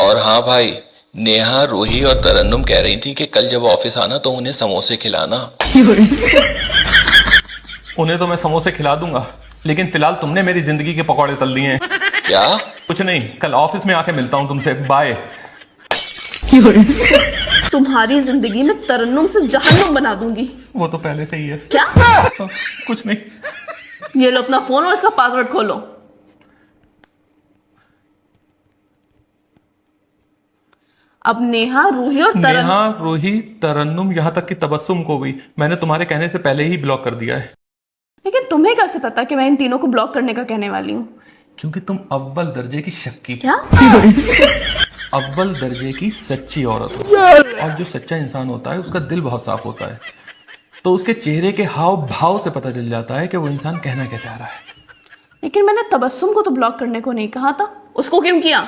और हाँ भाई, नेहा, रूही और तरन्नुम कह रही थी कि कल जब ऑफिस आना तो उन्हें समोसे खिलाना। उन्हें तो मैं समोसे खिला दूंगा, लेकिन फिलहाल तुमने मेरी जिंदगी के पकौड़े तल दिए हैं। क्या? कुछ नहीं, कल ऑफिस में आके मिलता हूँ तुमसे। बाय। तुम्हारी जिंदगी में तरन्नुम से जहन्नुम बना दूंगी। वो तो पहले से ही है। क्या? कुछ नहीं। ये लो अपना फोन और इसका पासवर्ड खोलो। अब नेहा, रूही और नेहा, रूही, तरन्नुम, यहाँ तक कि तबस्सुम को भी मैंने तुम्हारे कहने से पहले ही ब्लॉक कर दिया है। लेकिन तुम्हें कैसे पता कि मैं इन तीनों को ब्लॉक करने का कहने वाली हूँ? क्योंकि तुम अव्वल दर्जे की शक्की, क्या? अव्वल दर्जे की सच्ची औरत हो। और जो सच्चा इंसान होता है उसका दिल बहुत साफ होता है, तो उसके चेहरे के हाव भाव से पता चल जाता है कि वो इंसान कहना क्या चाह रहा है। लेकिन मैंने तबस्सुम को तो ब्लॉक करने को नहीं कहा था, उसको क्यों किया?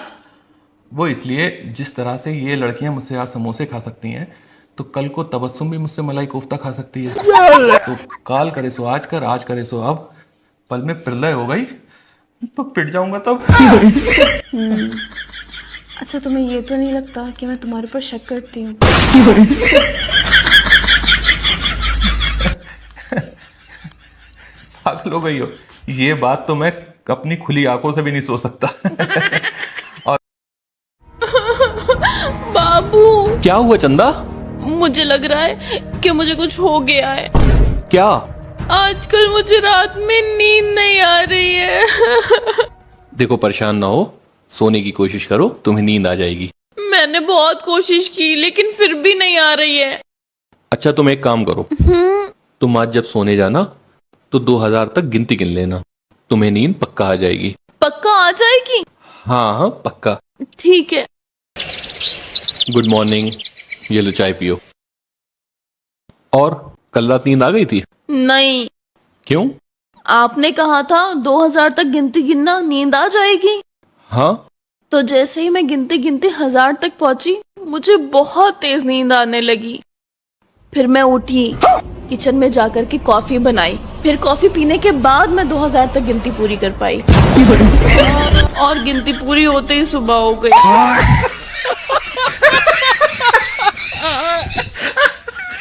वो इसलिए, जिस तरह से ये लड़कियां मुझसे आज समोसे खा सकती हैं, तो कल को तबस्सुम भी मुझसे मलाई कोफ्ता खा सकती है। तो काल करे सो आज कर, आज करे सो अब। पल में प्रलय हो गई तो पिट जाऊंगा तब। अच्छा, तुम्हें ये तो नहीं लगता कि मैं तुम्हारे ऊपर शक करती हूँ? पागल हो गई हो? ये बात तो मैं अपनी खुली आंखों से भी नहीं सोच सकता। और बाबू, क्या हुआ चंदा? मुझे लग रहा है कि मुझे कुछ हो गया है। क्या? आजकल मुझे रात में नींद नहीं आ रही है। देखो, परेशान ना हो, सोने की कोशिश करो, तुम्हें नींद आ जाएगी। मैंने बहुत कोशिश की लेकिन फिर भी नहीं आ रही है। अच्छा, तुम एक काम करो, तुम आज जब सोने जाना तो 2000 तक गिनती गिन लेना, तुम्हें नींद पक्का आ जाएगी। पक्का आ जाएगी? हाँ हाँ, पक्का। ठीक है। गुड मॉर्निंग, ये लो चाय पियो। और कल रात नींद आ गई थी? नहीं। क्यों? आपने कहा था 2000 तक गिनती गिनना, नींद आ जाएगी। हाँ, तो जैसे ही मैं गिनते गिनते 1000 तक पहुंची, मुझे बहुत तेज नींद आने लगी। फिर मैं उठी, किचन में जाकर के कॉफी बनाई, फिर कॉफी पीने के बाद मैं 2000 तक गिनती पूरी कर पाई। और गिनती पूरी होते ही सुबह हो गई।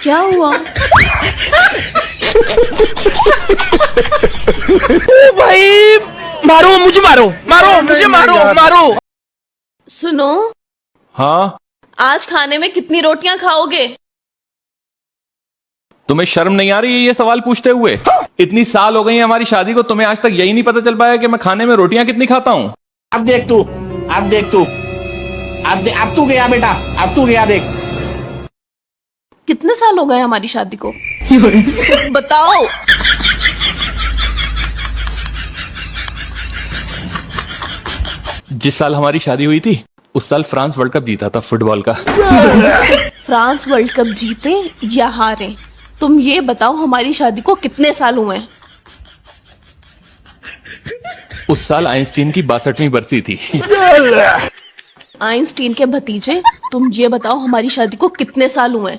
क्या हुआ? ओ भाई, मारो मुझे, मारो मारो मुझे, मारो मारो। सुनो, हाँ, आज खाने में कितनी रोटियां खाओगे? तुम्हें शर्म नहीं आ रही है ये सवाल पूछते हुए? इतनी साल हो गई है हमारी शादी को, तुम्हें आज तक यही नहीं पता चल पाया कि मैं खाने में रोटियां कितनी खाता हूँ? अब देख तू, अब देख तू, अब तू गया बेटा, अब तू गया, देख। कितने साल हो गए हमारी शादी को? बताओ। जिस साल हमारी शादी हुई थी उस साल फ्रांस वर्ल्ड कप जीता था फुटबॉल का। फ्रांस वर्ल्ड कप जीते या हारे, तुम ये बताओ हमारी शादी को कितने साल हुए? उस साल आइंस्टीन की 62वीं बरसी थी। आइंस्टीन के भतीजे, तुम ये बताओ हमारी शादी को कितने साल हुए?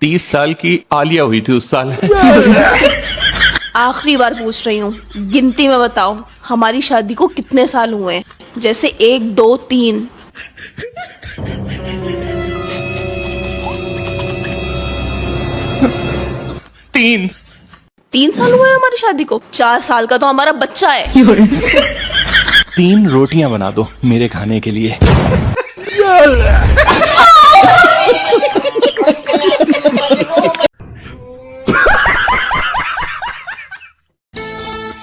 30 साल की आलिया हुई थी उस साल। आखिरी बार पूछ रही हूँ, गिनती में बताओ हमारी शादी को कितने साल हुए? जैसे 1 2 3। 3 साल हुए हमारी शादी को? 4 साल का तो हमारा बच्चा है। 3 रोटियां बना दो मेरे खाने के लिए।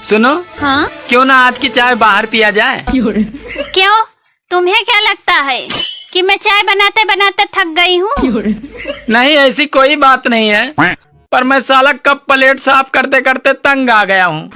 सुनो, हाँ? क्यों ना आज की चाय बाहर पिया जाए? क्यों? तुम्हें क्या लगता है कि मैं चाय बनाते बनाते थक गई हूँ? नहीं, ऐसी कोई बात नहीं है, पर मैं साला कप प्लेट साफ करते करते तंग आ गया हूँ।